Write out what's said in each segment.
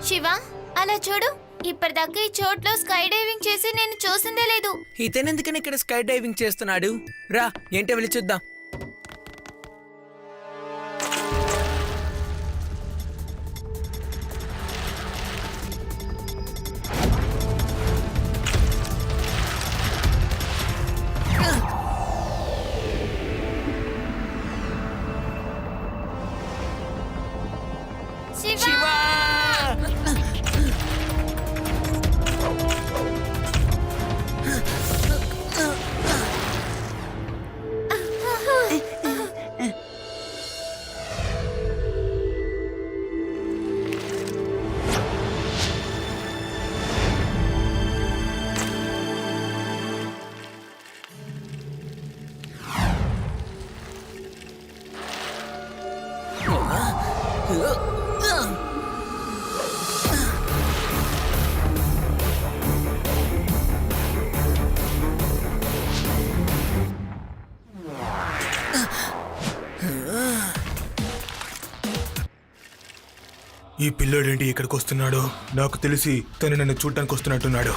శివ, అలా చూడు. ఇప్పటిదాకా ఈ చోట్లో స్కై డైవింగ్ చేసి నేను చూసిందే లేదు. ఇతనెందుకని ఇక్కడ స్కై డైవింగ్ చేస్తున్నాడు? రా, ఏంటో వెళ్ళి చూద్దాం. శివ! ఈ పిల్లోడేంటి ఇక్కడికి వస్తున్నాడు? నాకు తెలిసి తను నన్ను చూడటానికి వస్తున్నట్టున్నాడు.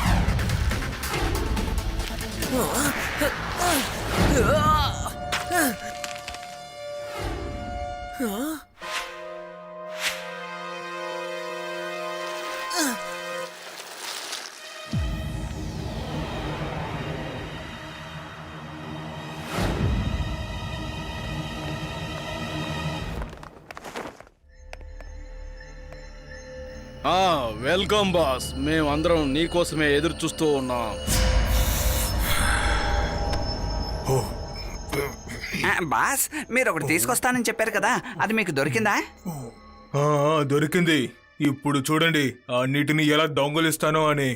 Welcome boss. మేమందరం నీకోసమే ఎదురు చూస్తూ ఉన్నాం. బాస్, మీరు ఒకటి తీసుకొస్తానని చెప్పారు కదా, అది మీకు దొరికిందా? దొరికింది. ఇప్పుడు చూడండి ఆ నీటిని ఎలా దొంగలిస్తానో అని.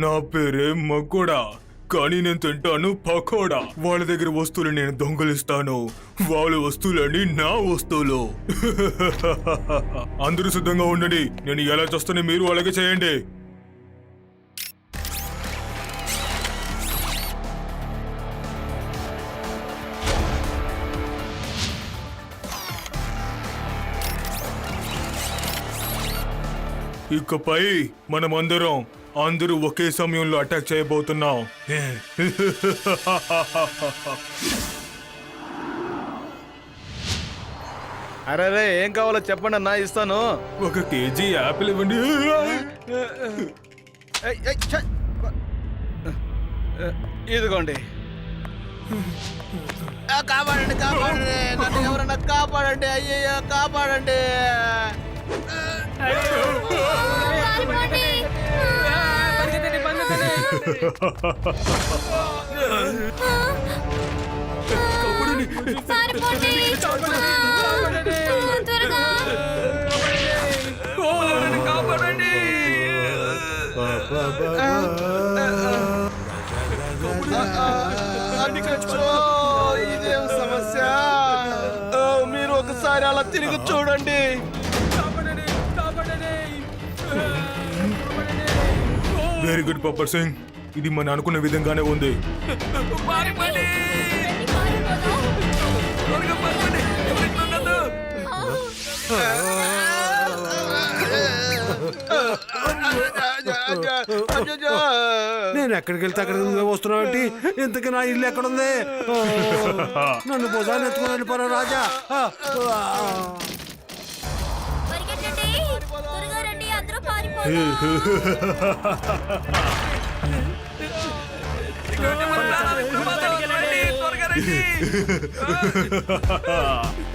నా పేరే మకోడా, కానీ నేను తింటాను పకోడా. వాళ్ళ దగ్గర వస్తువులు నేను దొంగలిస్తాను, వాళ్ళ వస్తువులని నా వస్తువులు. అందరూ సిద్ధంగా ఉండండి. నేను ఎలా చేస్తానో మీరు అలాగే చేయండి. ఇకపై మనమందరం అందరూ ఒకే సమయంలో అటాక్ చేయబోతున్నాం. అరే, ఏం కావాలో చెప్పండి అన్నా, ఇస్తాను. 1 కేజీ యాపిల్ ఇవ్వండి. ఇదిగోండి. కాపాడండి, కాపాడండి, నన్ను ఎవరన్నా కాపాడండి. అయ్యయ్యో, కాపాడండి. ఇదేం సమస్య? మీరు ఒకసారి అలా తిరిగి చూడండి. వెరీ గుడ్ పప్పర్ సింగ్, ఇది మనం అనుకున్న విధంగానే ఉంది. నేను ఎక్కడికి వెళ్తే అక్కడికి వస్తున్నావు ఏంటి? ఇంతకీ నా ఇల్లు ఎక్కడుంది? నన్ను భుజాన్ని ఎత్తుకుని వెళ్ళిపోరా రాజా.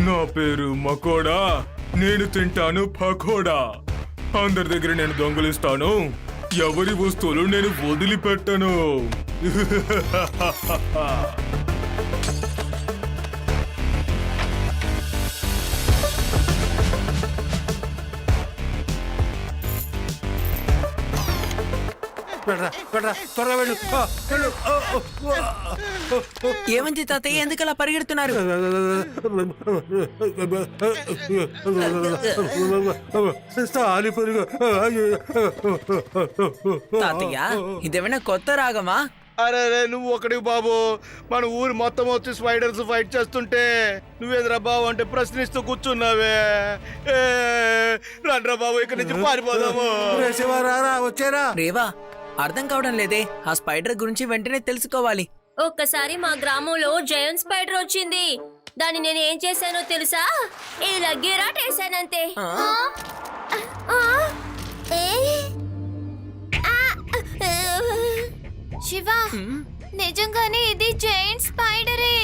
నా పేరు మకోడా, నేను తింటాను పకోడా. అందరి దగ్గర నేను దొంగలిస్తాను, ఎవరి వస్తువులు నేను వదిలిపెట్టను. పెట్టరా త్వరగా వెళ్ళు వెళ్ళు ఏమంది తాతయ్య ఎందుకు అలా పరిగెడుతున్నారు? తాతయ్య ఇదేమైనా కొత్త రాగమా? అరే నువ్వు ఒకటి బాబు, మన ఊరు మొత్తం వచ్చి స్పైడర్స్ ఫైట్ చేస్తుంటే నువ్వేంద్రా బాబు అంటే ప్రశ్నిస్తూ కూర్చున్నావే. రండ్రా బాబు ఇక్కడి నుంచి పారిపోదాము. వచ్చారా? రేవా అర్థం కావడం లేదే. ఆ స్పైడర్ గురించి వెంటనే తెలుసుకోవాలి. ఒక్కసారి మా గ్రామంలో జైంట్ స్పైడర్ వచ్చింది. దాన్ని నేను ఏం చేశానో తెలుసా? ఇలా గిరాటేసానంతే. ఆ? శివ, నిజంగానే ఇది జైంట్ స్పైడరే.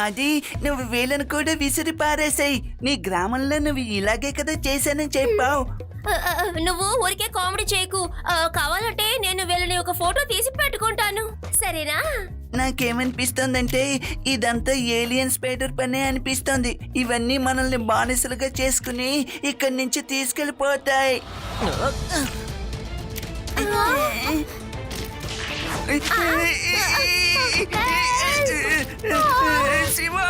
అది నువ్వు వీళ్ళని కూడా విసిరి పారేసాయి. నీ గ్రామంలో నువ్వు ఇలాగే కదా చేశానని చెప్పావు. నువ్వు ఊరికే కామెడీ చేయకు. కావాలంటే నేను వీళ్ళని ఒక ఫోటో తీసి పెట్టుకుంటాను, సరేనా? నాకేమనిపిస్తోందంటే ఇదంతా ఏలియన్ స్పైడర్ పనే అనిపిస్తోంది. ఇవన్నీ మనల్ని బానిసలుగా చేసుకుని ఇక్కడి నుంచి తీసుకెళ్ళిపోతాయి. శివా!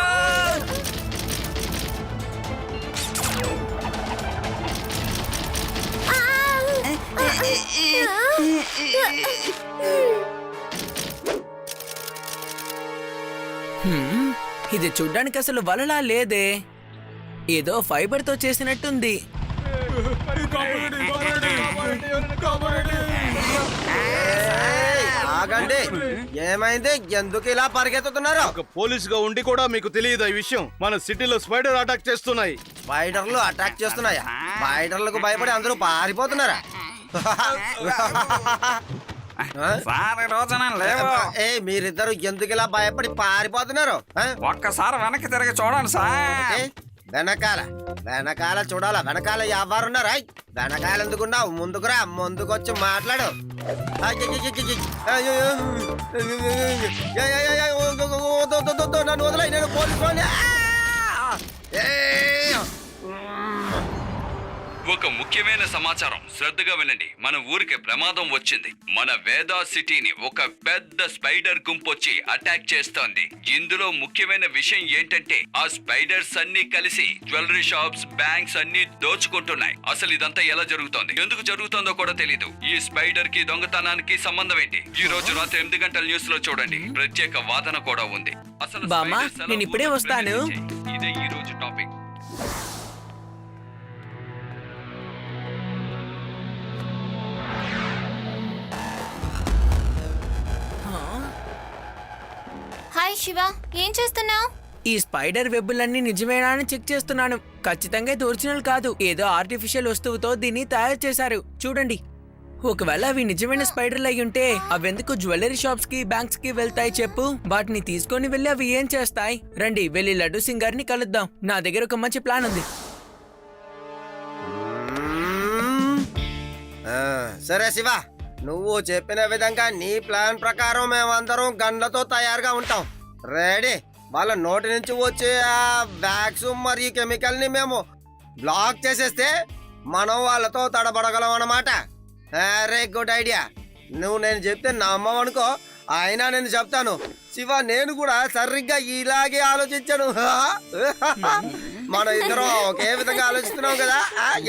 ఇది చూడ్డానికి అసలు వలలా లేదే. ఏదో ఫైబర్ తో చేసినట్టుంది. ఆగండి, ఏమైంది? ఎందుకు ఇలా పరిగెత్తుతున్నారు? ఒక పోలీస్ గా ఉండి కూడా మీకు తెలియదు ఈ విషయం. మన సిటీలో స్పైడర్ అటాక్ చేస్తున్నాయి. స్పైడర్లు అటాక్ చేస్తున్నాయా? స్పైడర్లకు భయపడి అందరూ పారిపోతున్నారా? మీరిద్దరు ఎందుకు ఇలా భయపడి పారిపోతున్నారు? ఒక్కసారి వెనక్కి తిరిగి చూడండి సార్. వెనకాల వెనకాల చూడాలా? వెనకాల ఎవరున్నారా? వెనకాల ఎందుకున్నావు? ముందుకురా, ముందుకొచ్చి మాట్లాడు. నన్ను వదిలే, నేను పోలీసు. ఒక ముఖ్యమైన సమాచారం, శ్రద్ధగా వినండి. మన ఊరికి ప్రమాదం వచ్చింది. మన వేదా సిటీని ఒక పెద్ద స్పైడర్ గుంపు వచ్చి అటాక్ చేస్తోంది. ఇందులో ముఖ్యమైన విషయం ఏంటంటే ఆ స్పైడర్స్ అన్ని కలిసి జ్యువెలరీ షాప్స్, బ్యాంక్స్ అన్ని దోచుకుంటున్నాయి. అసలు ఇదంతా ఎలా జరుగుతోంది, ఎందుకు జరుగుతోందో కూడా తెలీదు. ఈ స్పైడర్ కి దొంగతనానికి సంబంధం ఏంటి? ఈ రోజు రాత్రి 8 గంటల న్యూస్ లో చూడండి. ప్రత్యేక వాదన కూడా ఉంది. అసలు బామ్మ, spiders ఎలా నేను ఇప్పుడే ఊరిలో వస్తాను. ప్రవేశించాయి? ఇదే ఈ రోజు టాపిక్. హాయ్ శివ, ఏం చేస్తున్నావు? ఈ స్పైడర్ వెబ్బులన్నీ నిజమేనా అని చెక్ చేస్తున్నాను. ఖచ్చితంగా ఇది ఒరిజినల్ కాదు. ఏదో ఆర్టిఫిషియల్ వస్తువుతో దీన్ని తయారు చేశారు. చూడండి, ఒకవేళ అవి నిజమైన స్పైడర్లు అయి ఉంటే అవెందుకు జ్యువెలరీ షాప్స్ కి, బ్యాంక్స్ కి వెళ్తాయి చెప్పు? వాటిని తీసుకొని వెళ్ళి అవి ఏం చేస్తాయి? రండి, వెళ్ళి లడ్డు సింగ్ గారిని కలుద్దాం. నా దగ్గర ఒక మంచి ప్లాన్ ఉంది. సరే శివ, నువ్వు చెప్పిన విధంగా నీ ప్లాన్ ప్రకారం మేమందరం గన్లతో తయారుగా ఉంటాం. రెడీ? వాళ్ళ నోటి నుంచి వచ్చే ఆ బ్యాగ్స్ మరియు కెమికల్ ని మేము బ్లాక్ చేసేస్తే మనం వాళ్ళతో తడబడగలం అన్నమాట. Very good idea. నువ్వు నేను చెప్తే నమ్మవనుకో, అయినా నేను చెప్తాను. శివ, నేను కూడా సరిగ్గా ఇలాగే ఆలోచించాను. మనం ఇద్దరం ఒకే విధంగా ఆలోచిస్తున్నాం కదా,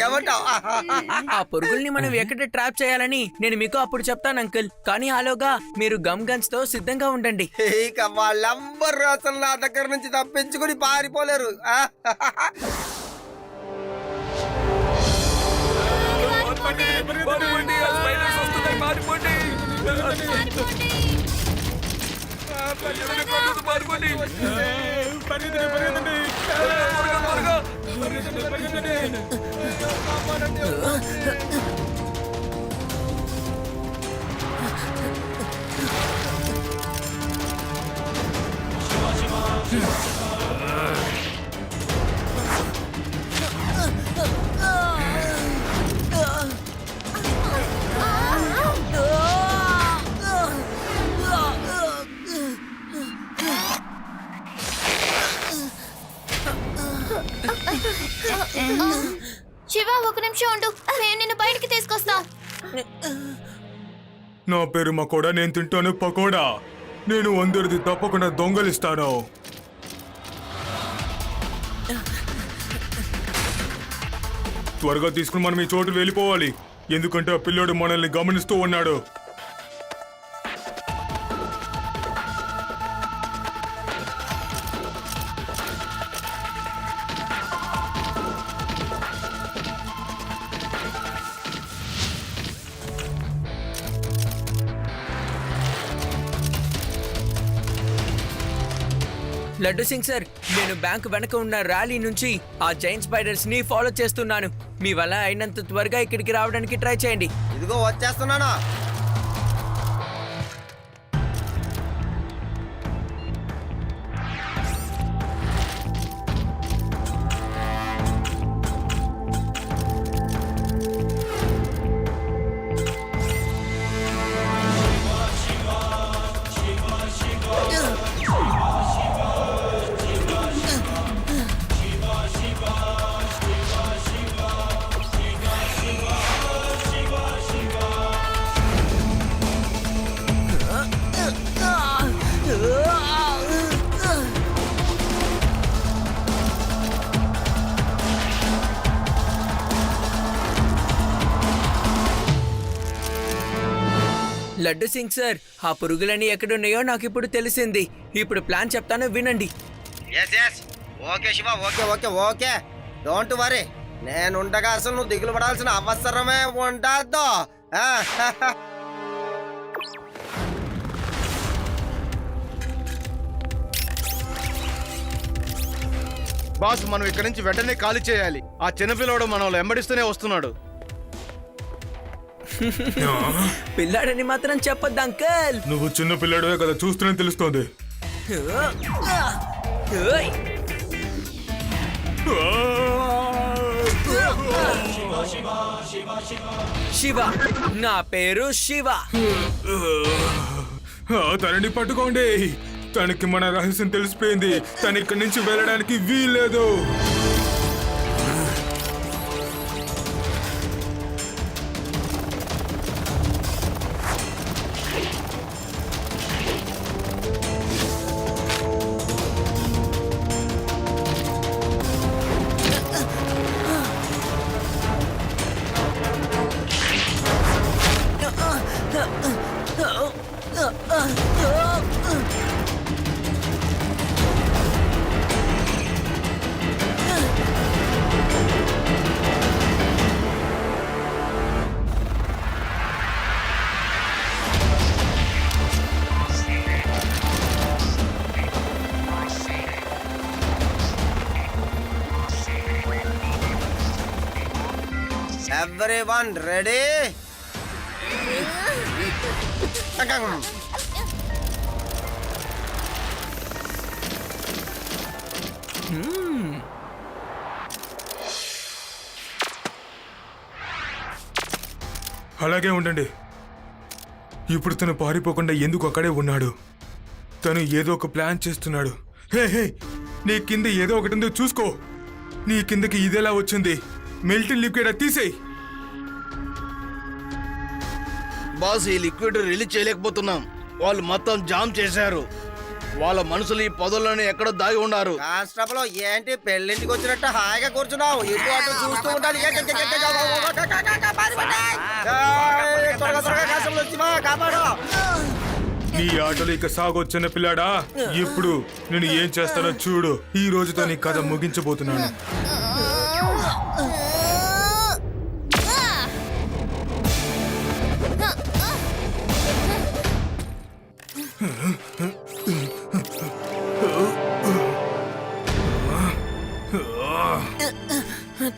ఏమంటావు? ఆ పురుగుల్ని మనం ఎక్కడ ట్రాప్ చేయాలని నేను మీకు అప్పుడు చెప్తాను అంకుల్. కానీ ఆలోగా మీరు గమ్ గన్స్ తో సిద్ధంగా ఉండండి. ఇక వాళ్ళెవ్వరు అసలు నా దగ్గర నుంచి తప్పించుకుని పారిపోలేరు. శివ ఒక నిమిషం ఉండు, నేను నిన్ను బయటికి తీసుకొస్తా. నా పేరు మకోడా, నేను తింటాను పకోడా. నేను అందరిది తప్పకుండా దొంగలిస్తాను. త్వరగా తీసుకుని మనం ఈ చోటు వెళ్ళిపోవాలి, ఎందుకంటే ఆ పిల్లోడు మనల్ని గమనిస్తూ ఉన్నాడు. లడ్డు సింగ్ సార్, నేను బ్యాంక్ వెనక ఉన్న ర్యాలీ నుంచి ఆ జైంట్ స్పైడర్స్ ని ఫాలో చేస్తున్నాను. మీ వల్ల అయినంత త్వరగా ఇక్కడికి రావడానికి ట్రై చేయండి. ఇదిగో వచ్చేస్తున్నానా. లడ్డు సింగ్ సార్, ఆ పురుగులన్నీ ఎక్కడున్నాయో నాకు ఇప్పుడు తెలిసింది. ఇప్పుడు ప్లాన్ చెప్తాను, వినండి. Okay Shiva, okay okay okay, don't worry. నేనుండగా అసలు నువ్వు దిగులు పడాల్సిన అవసరమే ఉండదు. బాస్, మనం ఇక్కడి నుంచి వెంటనే ఖాళీ చేయాలి. ఆ చిన్నపిల్లడు మనల్ని వెంబడిస్తూనే వస్తున్నాడు. పిల్లాడని మాత్రం చెప్పొద్దు అంకల్. నువ్వు చిన్న పిల్లాడే కదా, చూస్తూనే తెలుస్తోంది. ఓయ్. శివ, నా పేరు శివ. తనని పట్టుకోండి. తనకి మన రహస్యం తెలిసిపోయింది. తను ఇక్కడి నుంచి వెళ్ళడానికి వీల్లేదు. Everyone ready? అలాగే ఉండండి. ఇప్పుడు తను పారిపోకుండా ఎందుకు అక్కడే ఉన్నాడు? తను ఏదో ఒక ప్లాన్ చేస్తున్నాడు. హే హే, నీ కింద ఏదో ఒకటి ఉందో చూసుకో. నీ కిందకి ఇదేలా వచ్చింది? మెల్టన్ లిక్విడ్ తీసేయి. బాస్, ఈ లిక్విడ్ రిలీజ్ చేయలేకపోతున్నాం. వాళ్ళు మొత్తం జామ్ చేశారు. వాళ్ళ మనుషులు ఈ పొదల్లోనే ఎక్కడో దాగి ఉన్నారు. కానిస్టేబుల్, ఏంటి పెళ్ళింటికి వచ్చినట్టు హాయిగా కూర్చున్నావు? ఇటు అటు చూస్తూ ఉండాలి. కాపాడు. నీ ఆటలు ఇక సాగో చిన్న పిల్లాడా. ఇప్పుడు నేను ఏం చేస్తానో చూడు. ఈ రోజుతో నీ కథ ముగించబోతున్నాను.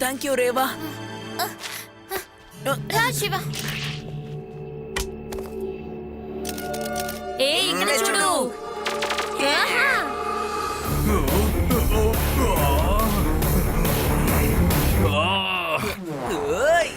Thank you Rewa. రా శివ. ఏ ఇక్కడ చూడు. ఆహా. ఓయ్.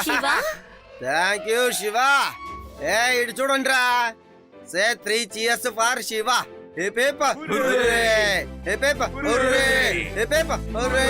Shiva thank you Shiva. ఏ ఇటు చూడండి రా. Say 3 cheers for Shiva. Hip hip hurray, hip hip hurray, hip hip hurray.